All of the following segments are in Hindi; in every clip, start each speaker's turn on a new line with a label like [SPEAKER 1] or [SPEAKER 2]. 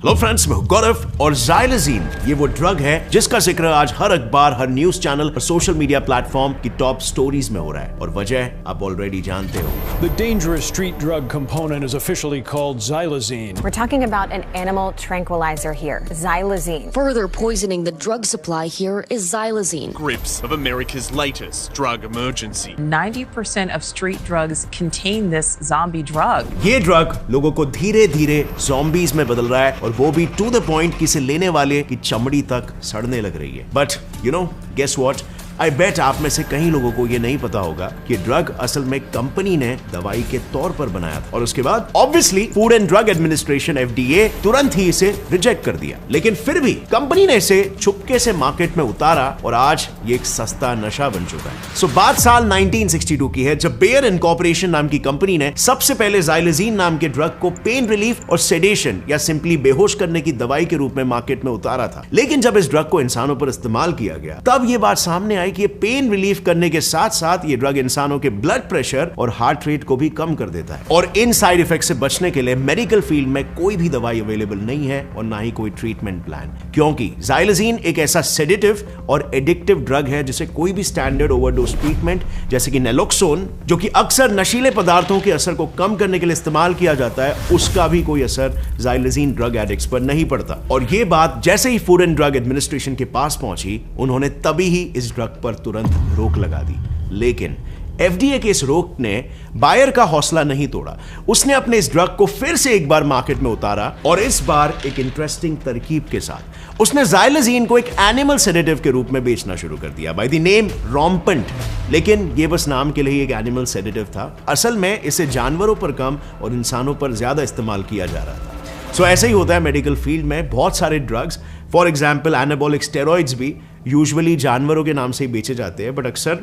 [SPEAKER 1] हेलो फ्रेंड्स, मैं गौरव और ज़ाइलज़ीन ये वो ड्रग है जिसका जिक्र आज हर अखबार, हर न्यूज चैनल और सोशल मीडिया प्लेटफॉर्म की टॉप स्टोरीज में हो रहा है और वजह आप ऑलरेडी जानते हो।
[SPEAKER 2] The dangerous street drug component is officially called xylazine.
[SPEAKER 3] We're talking about an animal tranquilizer here, xylazine.
[SPEAKER 4] Further poisoning the drug supply here is xylazine.
[SPEAKER 5] Grips of America's latest drug emergency.
[SPEAKER 6] 90% of street drugs contain this zombie drug.
[SPEAKER 1] ये ड्रग लोगों को धीरे धीरे ज़ॉम्बीज में बदल रहा है और वो भी टू द पॉइंट कि इसे लेने वाले की चमड़ी तक सड़ने लग रही है। But you know, guess what, I bet आप में से कई लोगों को ये नहीं पता होगा कि ड्रग असल में कंपनी ने दवाई के तौर पर बनाया था और उसके बाद obviously food and drug administration FDA तुरंत ही इसे रिजेक्ट कर दिया। लेकिन फिर भी कंपनी ने इसे चुपके से मार्केट में उतारा और आज ये एक सस्ता नशा बन चुका है। सो बात साल 1962 की है जब बेयर इनकॉर्पोरेशन नाम की कंपनी ने सबसे पहले xylazine नाम के ड्रग को पेन रिलीफ और सेडेशन या सिंपली बेहोश करने की दवाई के रूप में मार्केट में उतारा था। लेकिन जब इस ड्रग को इंसानों पर इस्तेमाल किया गया तब ये बात सामने कि ये पेन रिलीफ करने के साथ साथ ये ड्रग इंसानों के ब्लड प्रेशर और हार्ट रेट को भी कम कर देता है और इन साइड इफेक्ट से बचने के लिए मेडिकल फील्ड में कोई भी दवाई अवेलेबल नहीं है और ना ही कोई ट्रीटमेंट प्लान, क्योंकि xylazine एक ऐसा सेडेटिव और एडिक्टिव ड्रग है जिसे कोई भी स्टैंडर्ड ओवरडोज ट्रीटमेंट जैसे कि नैलोक्सोन, जो कि अक्सर नशीले पदार्थों के असर को कम करने के लिए इस्तेमाल किया जाता है, उसका भी कोई असर xylazine ड्रग एडिक्ट्स पर नहीं पड़ता। और ये बात जैसे ही फूड एंड ड्रग एडमिनिस्ट्रेशन के पास पहुंची, उन्होंने तभी ही इस ड्रग पर तुरंत रोक लगा दी। लेकिन FDA के इस रोक ने बायर का हौसला नहीं तोड़ा। उसने अपने इस ड्रग को फिर से एक बार मार्केट में उतारा और इस बार एक इंटरेस्टिंग तरकीब के साथ। उसने xylazine को एक एनिमल सेडेटिव के रूप में बेचना शुरू कर दिया बाय द नेम रोम्पेंट। लेकिन ये बस नाम के लिए एक एनिमल सेडेटिव था, असल में इसे जानवरों पर कम और इंसानों पर ज्यादा इस्तेमाल किया जा रहा था। सो ऐसे ही होता है मेडिकल फील्ड में, बहुत सारे drugs, for example anabolic steroids भी यूजुअली जानवरों के नाम से ही बेचे जाते हैं, बट अक्सर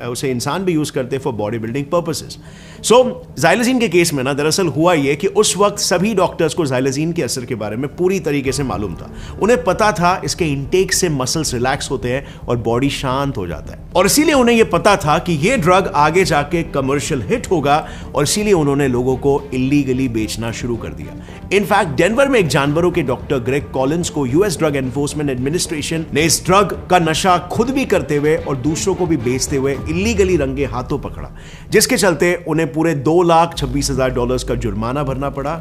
[SPEAKER 1] उसे इंसान भी यूज करते हैं for body building purposes. So xylazine के केस में ना दरअसल हुआ ये कि उस वक्त सभी डॉक्टर्स को xylazine के असर के बारे में पूरी तरीके से मालूम था। उन्हें पता था इसके इंटेक से मसल्स रिलैक्स होते हैं और बॉडी शांत हो जाता है और इसीलिए उन्हें यह पता था कि यह ड्रग आगे जाके कमर्शियल हिट होगा और इसीलिए उन्होंने लोगों को इलीगली बेचना शुरू कर दिया। इनफैक्ट डेनवर में एक जानवरों के डॉक्टर ग्रेग कॉलिंस को यूएस ड्रग एनफोर्समेंट एडमिनिस्ट्रेशन ने इस ड्रग का नशा खुद भी करते हुए और दूसरों को भी बेचते हुए इलीगली रंगे हाथों पकड़ा, जिसके चलते उन्हें पूरे $2,26,000 का जुर्माना भरना पड़ा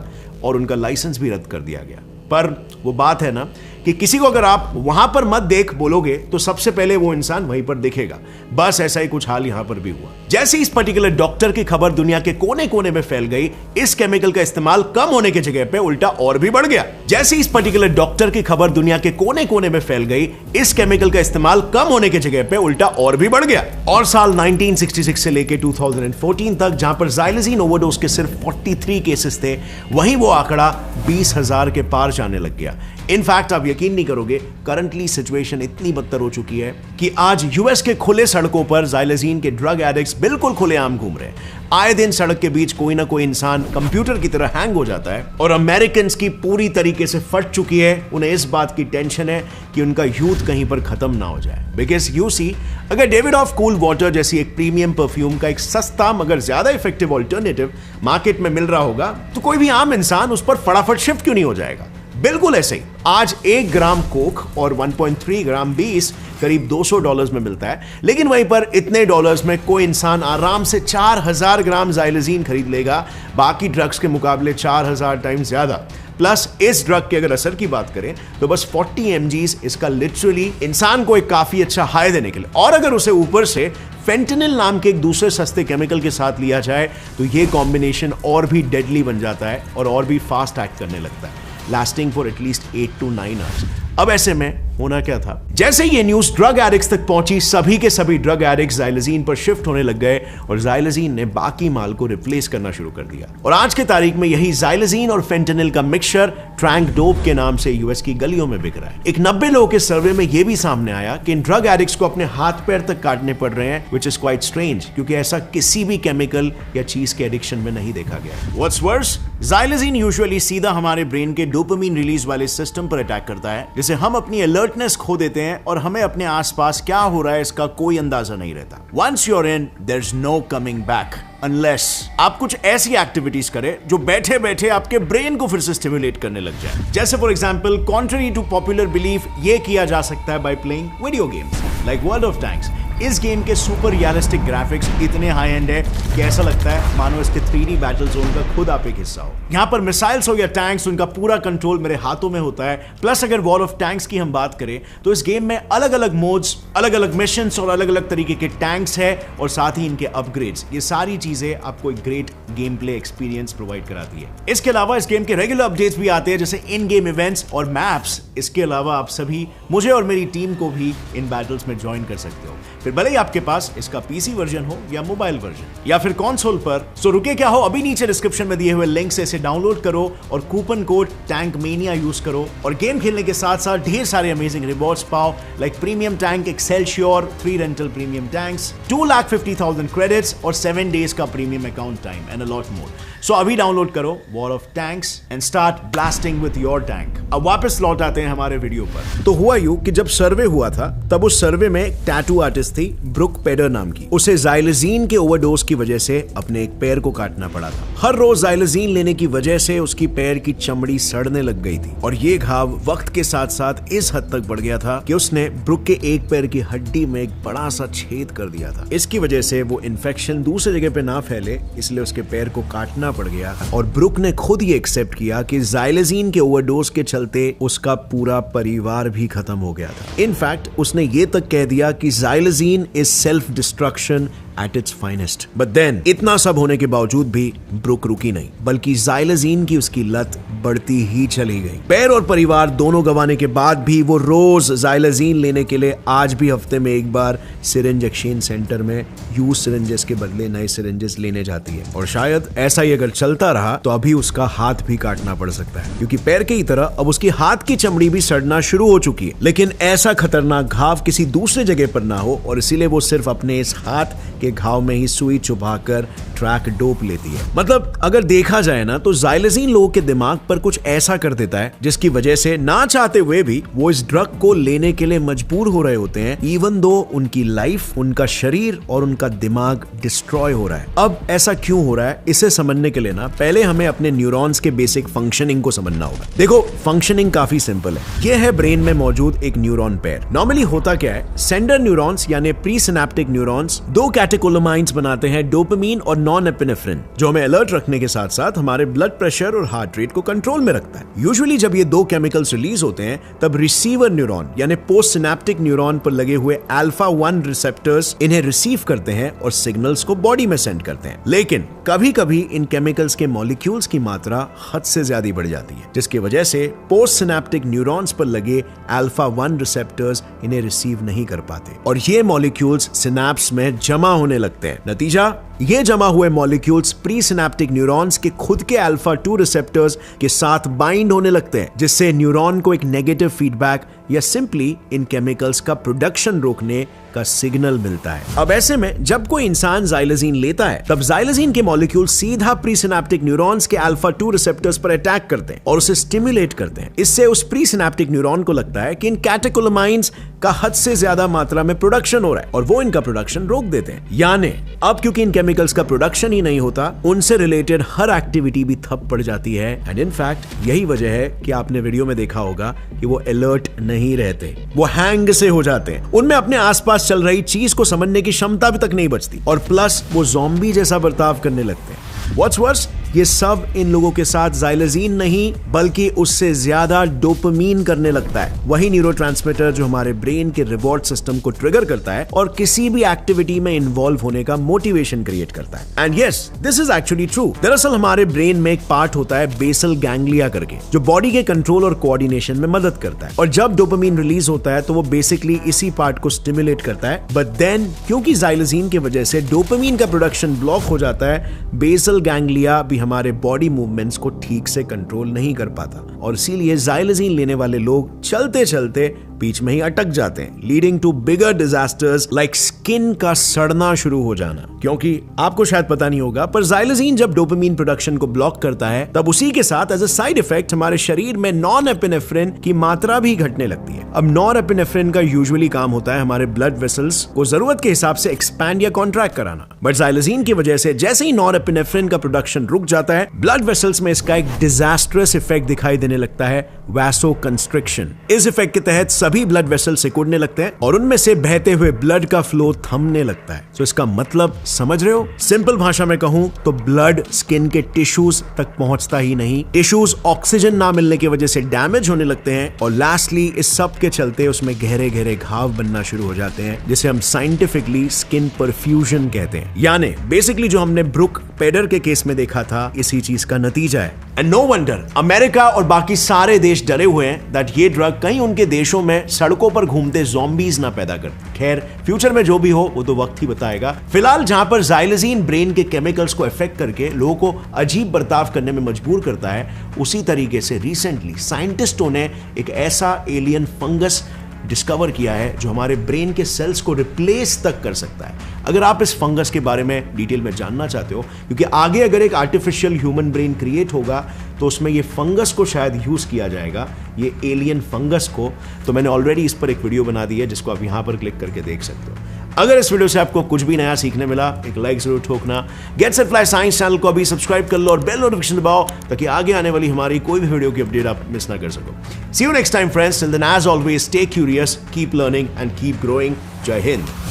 [SPEAKER 1] और उनका लाइसेंस भी रद्द कर दिया गया। पर वो बात है ना कि किसी को अगर आप वहां पर मत देख बोलोगे तो सबसे पहले वो इंसान वहीं पर दिखेगा। बस ऐसा ही कुछ हाल यहां पर भी हुआ। जैसे इस पर्टिकुलर डॉक्टर की खबर दुनिया के कोने कोने में फैल गई, इस केमिकल का इस्तेमाल कम होने की जगह पे उल्टा और भी बढ़ गया। जैसे इस पर्टिकुलर डॉक्टर की खबर दुनिया के कोने कोने में फैल गई, इस केमिकल का इस्तेमाल कम होने की जगह पे उल्टा और भी बढ़ गया। और साल 1966 से लेके 2014 तक जहां पर xylazine ओवरडोज के सिर्फ 43 केसेस थे, वहीं वो आंकड़ा 20,000 के पार जाने लग गया। इनफैक्ट आप यकीन नहीं करोगे, करंटली सिचुएशन इतनी बदतर हो चुकी है कि आज यूएस के खुले सड़कों पर xylazine के ड्रग एडिक्ट्स बिल्कुल खुलेआम घूम रहे हैं। आए दिन सड़क के बीच कोई ना कोई इंसान कंप्यूटर की तरह हैंग हो जाता है और अमेरिकन्स की पूरी तरीके से फट चुकी है। उन्हें इस बात की टेंशन है कि उनका यूथ कहीं पर खत्म ना हो जाए। बिकॉज यू सी, अगर डेविड कूल वाटर जैसी एक प्रीमियम परफ्यूम का एक सस्ता मगर ज्यादा इफेक्टिव ऑल्टरनेटिव मार्केट में मिल रहा होगा तो कोई भी आम इंसान उस पर फटाफट शिफ्ट क्यों नहीं हो जाएगा। बिल्कुल ऐसे ही आज 1 ग्राम कोक और 1.3 ग्राम बीस करीब $200 में मिलता है, लेकिन वहीं पर इतने डॉलर्स में कोई इंसान आराम से 4,000 ग्राम xylazine खरीद लेगा, बाकी ड्रग्स के मुकाबले 4,000 टाइम्स ज्यादा। प्लस इस ड्रग के अगर असर की बात करें तो बस 40 mg इसका लिटरली इंसान को एक काफी अच्छा हाई देने के लिए, और अगर उसे ऊपर से फेंटेनिल नाम के एक दूसरे सस्ते केमिकल के साथ लिया जाए तो ये कॉम्बिनेशन और भी डेडली बन जाता है और भी फास्ट एक्ट करने लगता है, lasting for at least 8 to 9 hours. अब ऐसे में होना क्या था, जैसे ये न्यूज ड्रग एडिक्ट्स तक पहुंची, सभी के सभी ड्रग एडिक्ट्स xylazine पर शिफ्ट होने लग गए और xylazine ने बाकी माल को रिप्लेस करना शुरू कर दिया। और आज के तारीख में यही xylazine और फेंटेनिल का मिक्सचर ट्रैंक डोप के नाम से यूएस की गलियों में बिक रहा है। एक 90 लोगों के सर्वे में यह भी सामने आया कि इन ड्रग एडिक्ट्स को अपने हाथ पैर तक काटने पड़ रहे हैं, विच इज क्वाइट स्ट्रेंज, क्योंकि ऐसा किसी भी केमिकल या चीज के एडिक्शन में नहीं देखा गया। व्हाट्स वर्स, xylazine यूजुअली सीधा हमारे ब्रेन के डोपामिन रिलीज वाले सिस्टम पर अटैक करता है, जिससे हम अपनी अलर्टनेस खो देते हैं और हमें अपने आसपास क्या हो रहा है इसका कोई अंदाजा नहीं रहता। Once you are in, there is no coming back unless आप कुछ ऐसी एक्टिविटीज करें जो बैठे बैठे आपके ब्रेन को फिर से स्टिमुलेट करने लग जाए। जैसे for example, contrary to popular belief, ये किया जा सकता है by playing video games like world of tanks. इस गेम के सुपर रियलिस्टिक ग्राफिक्स इतने हाई एंड है कि ऐसा लगता है मानो इसके 3D बैटल जोन का खुद आप एक हिस्सा हो। यहाँ पर मिसाइल्स हो या टैंक्स, उनका पूरा कंट्रोल मेरे हाथों में होता है। प्लस अगर वॉर ऑफ टैंक्स की हम बात करें तो इस गेम में अलग अलग मोड्स, अलग अलग मिशंस और अलग अलग तरीके के टैंक्स है और साथ ही इनके अपग्रेड्स। ये सारी चीजें आपको एक great game play experience provide कराती है। इसके अलावा इस गेम के रेगुलर अपडेट्स भी आते हैं, जैसे इन गेम इवेंट्स और मैप्स। इसके अलावा आप सभी मुझे और मेरी टीम को भी इन बैटल्स में ज्वाइन कर सकते हो, फिर भले ही आपके पास इसका पीसी वर्जन हो या मोबाइल वर्जन या फिर कंसोल पर। सो रुके क्या हो, अभी नीचे डिस्क्रिप्शन में दिए हुए लिंक से इसे डाउनलोड करो और coupon code tank mania use करो और गेम खेलने के साथ साथ ढेर सारे अमेजिंग रिवॉर्ड्स पाओ, like premium tank excelsior, free rental premium tanks, 2,50,000 credits और 7 डेज का premium account time and a lot more. So अभी डाउनलोड करो war of tanks and start blasting with your tank. अब वापस लौट आते हैं हमारे वीडियो पर। तो हुआ यूं कि जब सर्वे हुआ था तब उस सर्वे में एक टैटू आर्टिस्ट थी ब्रुक पेडर नाम की। उसे ज़ाइलजीन के ओवरडोज की वजह से अपने एक पैर को काटना पड़ा था। हर रोज ज़ाइलजीन लेने की वजह से उसकी पैर की चमड़ी सड़ने लग गई थी और ये घाव वक्त के साथ साथ इस हद तक बढ़ गया था कि उसने ब्रुक के एक पैर की हड्डी में एक बड़ा सा छेद कर दिया था। इसकी वजह से वो इन्फेक्शन दूसरी जगह पे ना फैले, इसलिए उसके पैर को काटना पड़ गया और ब्रुक ने खुद ही एक्सेप्ट किया कि ज़ाइलजीन के ओवरडोज के चलते उसका पूरा परिवार भी खत्म हो गया था। इनफैक्ट उसने ये तक कह दिया कि xylazine is self destruction at its finest. But then, इतना सब होने के बावजूद भी ब्रुक रुकी नहीं, बल्कि ज़ाइलजीन की उसकी लत बढ़ती ही चली गई। पैर और परिवार दोनों गंवाने के बाद भी वो रोज ज़ाइलजीन लेने के लिए आज भी हफ्ते में एक बार सिरिंज एक्सचेंज सेंटर में यूज सिरिंजेस के बदले नए सिरिंजेस लेने जाती है। और शायद ऐसा ही अगर चलता रहा तो अभी उसका हाथ भी काटना पड़ सकता है, क्योंकि पैर की तरह अब उसकी हाथ की चमड़ी भी सड़ना शुरू हो चुकी है। लेकिन ऐसा खतरनाक घाव किसी दूसरे जगह पर ना हो और इसीलिए वो सिर्फ अपने इस हाथ के घाव में ही सुई चुभाकर ट्रैक डोप लेती है। मतलब अगर देखा जाए ना तो ज़ाइलजीन लोगों के दिमाग पर कुछ ऐसा कर देता है जिसकी वजह से ना चाहते हुए भी वो इस ड्रग को लेने के लिए मजबूर हो रहे होते हैं, इवन दो उनकी लाइफ, उनका शरीर और उनका दिमाग डिस्ट्रॉय हो रहा है। अब ऐसा क्यों हो रहा है, इसे समझने के लिए ना पहले हमें अपने न्यूरॉन्स के बेसिक फंक्शनिंग को समझना होगा। देखो, फंक्शनिंग काफी सिंपल है। यह है ब्रेन में मौजूद एक न्यूरॉन पेयर। नॉर्मली होता क्या है, सेंडर न्यूरॉन्स यानी प्री सिनेप्टिक न्यूरॉन्स दो कैटेकोलोमाइंस बनाते हैं, डोपामिन और नॉन एपिनेफ्रिन, जो हमें अलर्ट रखने के साथ साथ हमारे ब्लड प्रेशर और हार्ट रेट को कंट्रोल में रखता है। यूजुअली जब ये दो केमिकल्स रिलीज होते हैं तब रिसीवर न्यूरॉन यानी पोस्ट सिनेप्टिक न्यूरॉन पर लगे हुए अल्फा 1 रिसेप्टर्स इन्हें रिसीव करते हैं और सिग्नल्स को बॉडी में सेंड करते हैं। लेकिन कभी कभी इन केमिकल्स के मॉलिक्यूल्स की मात्रा हद से ज्यादा बढ़ जाती है, जिसकी वजह से पोस्ट सिनेप्टिक न्यूरॉन्स पर लगे अल्फा 1 रिसेप्टर्स इन्हें रिसीव नहीं कर पाते और ये मॉलिक्यूल्स सिनेप्स में जमा होने लगते हैं। नतीजा, ये जमा हुए मॉलिक्यूल्स प्री सिनेप्टिक न्यूरॉन्स के खुद के अल्फा 2 रिसेप्टर्स के साथ बाइंड होने लगते हैं, जिससे न्यूरॉन को एक नेगेटिव फीडबैक या सिंपली इन केमिकल्स का प्रोडक्शन रोकने का सिग्नल मिलता है। अब ऐसे में जब कोई इंसान ज़ाइलजीन लेता है तब ज़ाइलजीन के मॉलिक्यूल सीधा प्री सिनेप्टिक न्यूरॉन्स के अल्फा 2 रिसेप्टर्स पर अटैक करते हैं और उसे स्टिमुलेट करते हैं। इससे उस प्री सिनेप्टिक न्यूरॉन को लगता है कि इन कैटेकोलोमाइंस का हद से ज्यादा मात्रा में प्रोडक्शन हो रहा है और वो इनका प्रोडक्शन रोक देते हैं। यानी अब क्योंकि इन केमिकल्स का प्रोडक्शन ही नहीं होता, उनसे रिलेटेड हर एक्टिविटी भी ठप पड़ जाती है। एंड इनफैक्ट यही वजह है कि आपने वीडियो में देखा होगा कि वो अलर्ट नहीं रहते, वो हैंग से हो जाते हैं। उनमें अपने आसपास चल रही चीज को समझने की क्षमता भी तक नहीं बचती और प्लस वो ज़ॉम्बी जैसा बर्ताव करने लगते हैं। What's worse, ये सब इन लोगों के साथ ज़ाइलजीन नहीं बल्कि उससे ज्यादा डोपामीन करने लगता है, वही न्यूरोट्रांसमीटर जो हमारे ब्रेन के रिवॉर्ड सिस्टम को ट्रिगर करता है और किसी भी एक्टिविटी में इन्वॉल्व होने का मोटिवेशन क्रिएट करता है। And yes, this is actually true. दरअसल हमारे ब्रेन में एक पार्ट होता है बेसल गैंग्लिया करके, जो बॉडी के कंट्रोल और कोऑर्डिनेशन में मदद करता है और जब डोपामीन रिलीज होता है तो वो बेसिकली इसी पार्ट को स्टिमुलेट करता है। बट देन क्योंकि ज़ाइलजीन की वजह से डोपामीन का प्रोडक्शन ब्लॉक हो जाता है, बेसल गैंग्लिया भी हमारे बॉडी मूवमेंट्स को ठीक से कंट्रोल नहीं कर पाता और इसीलिए ज़ाइलजीन लेने वाले लोग चलते चलते बीच में ही अटक जाते हैं, leading to bigger disasters like skin का सड़ना शुरू हो जाना। क्योंकि आपको शायद पता नहीं होगा, पर ज़ाइलोज़ीन जब डोपामिन प्रोडक्शन को ब्लॉक करता है तब उसी के साथ एज अ साइड इफेक्ट हमारे शरीर में नॉरएपिनेफ्रिन की मात्रा भी घटने लगती है। अब नॉरएपिनेफ्रिन का यूजुअली काम होता है हमारे ब्लड वेसल्स को जरूरत के हिसाब से एक्सपैंड या कॉन्ट्रैक्ट कराना, बट ज़ाइलोज़ीन की वजह से जैसे ही नॉरएपिनेफ्रिन का प्रोडक्शन रुक जाता है, ब्लड वेसल्स में इसका एक डिजास्ट्रस इफेक्ट दिखाई देने लगता है, वैसोकंस्ट्रिक्शन। इस इफेक्ट के तहत सभी ब्लड वेसल सिकुड़ने लगते हैं और उनमें से बहते हुए ब्लड का फ्लो थमने लगता है। तो इसका मतलब समझ रहे हो? सिंपल भाषा में कहूं तो ब्लड स्किन के टिश्यूज तक पहुंचता ही नहीं, टिश्यूज ऑक्सीजन ना मिलने की वजह से डैमेज होने लगते हैं और लास्टली इस सब के चलते उसमें गहरे गहरे घाव बनना शुरू हो जाते हैं, जिसे हम साइंटिफिकली स्किन परफ्यूजन कहते हैं। यानी बेसिकली जो हमने ब्रुक पेडर के केस में देखा था, इसी चीज का नतीजा है। एंड नो वंडर अमेरिका और बाकी सारे देश डरे हुए हैं दैट ये ड्रग कहीं उनके देशों में सड़कों पर घूमते ज़ॉम्बीज ना पैदा कर। खैर फ्यूचर में जो भी हो वो तो वक्त ही बताएगा। फिलहाल जहां पर ज़ाइलोज़ीन ब्रेन के केमिकल्स को इफेक्ट करके लोगों को अजीब बर्ताव करने में मजबूर करता है, उसी तरीके से रिसेंटली साइंटिस्टों ने एक ऐसा एलियन फंगस डिस्कवर किया है जो हमारे ब्रेन के सेल्स को रिप्लेस तक कर सकता है। अगर आप इस फंगस के बारे में डिटेल में जानना चाहते हो, क्योंकि आगे अगर एक आर्टिफिशियल ह्यूमन ब्रेन क्रिएट होगा तो उसमें ये फंगस को शायद यूज किया जाएगा, ये एलियन फंगस को, तो मैंने ऑलरेडी इस पर एक वीडियो बना दी है जिसको आप यहां पर क्लिक करके देख सकते हो। अगर इस वीडियो से आपको कुछ भी नया सीखने मिला, एक लाइक जरूर ठोकना। Get set fly science channel को अभी सब्सक्राइब कर लो और बेल नोटिफिकेशन दबाओ ताकि आगे आने वाली हमारी कोई भी वीडियो की अपडेट आप मिस ना कर सको। See you next time friends, till then as always stay curious, keep learning and keep growing. जय हिंद।